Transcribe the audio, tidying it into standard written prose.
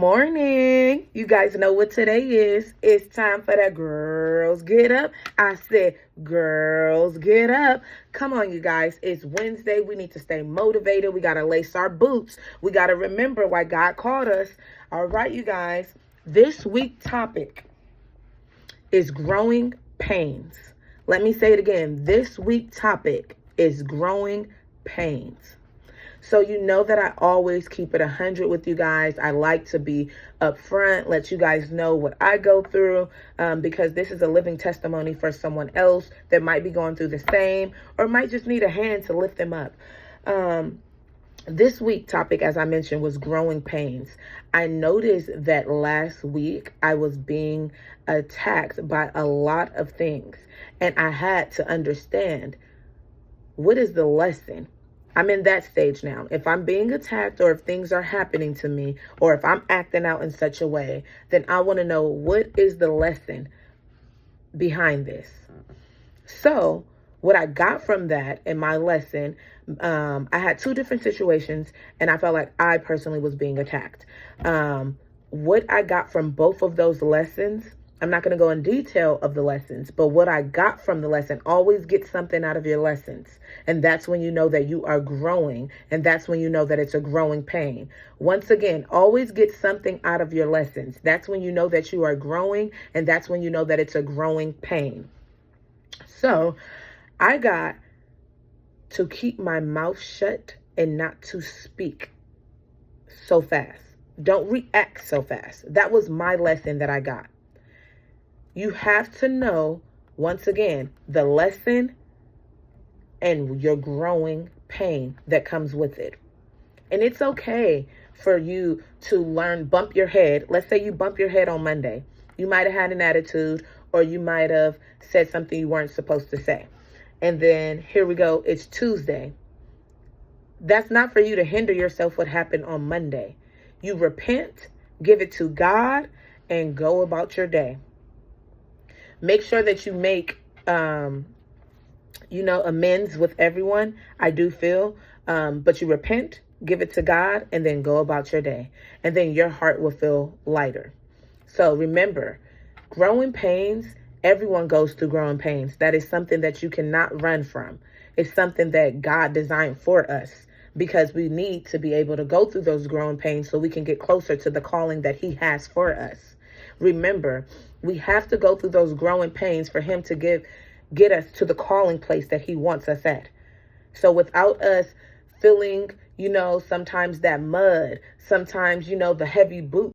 morning. You guys know what today is. It's time for the girls get up. I said, girls get up. Come on, you guys. It's Wednesday. We need to stay motivated. We got to lace our boots. We got to remember why God called us. All right, you guys. This week's topic is growing pains. Let me say it again. This week's topic is growing pains. So you know that I always keep it 100 with you guys. I like to be upfront, let you guys know what I go through, because this is a living testimony for someone else that might be going through the same or might just need a hand to lift them up. This week topic, as I mentioned, was growing pains. I noticed that last week I was being attacked by a lot of things, and I had to understand, what is the lesson? I'm in that stage now. If I'm being attacked or if things are happening to me or if I'm acting out in such a way, then I want to know, what is the lesson behind this? So what I got from that in my lesson, I had two different situations and I felt like I personally was being attacked. What I got from both of those lessons, I'm not going to go in detail of the lessons, but what I got from the lesson, always get something out of your lessons. And that's when you know that you are growing. And that's when you know that it's a growing pain. Once again, always get something out of your lessons. That's when you know that you are growing. And that's when you know that it's a growing pain. So I got to keep my mouth shut and not to speak so fast. Don't react so fast. That was my lesson that I got. You have to know, once again, the lesson and your growing pain that comes with it. And it's okay for you to learn, bump your head. Let's say you bump your head on Monday. You might have had an attitude, or you might have said something you weren't supposed to say. And then here we go, it's Tuesday. That's not for you to hinder yourself what happened on Monday. You repent, give it to God, and go about your day. Make sure that you make, amends with everyone. I do feel, but you repent, give it to God, and then go about your day. And then your heart will feel lighter. So remember, growing pains, everyone goes through growing pains. That is something that you cannot run from. It's something that God designed for us, because we need to be able to go through those growing pains so we can get closer to the calling that He has for us. Remember, we have to go through those growing pains for Him to get us to the calling place that He wants us at. So without us feeling, sometimes that mud, sometimes, the heavy boot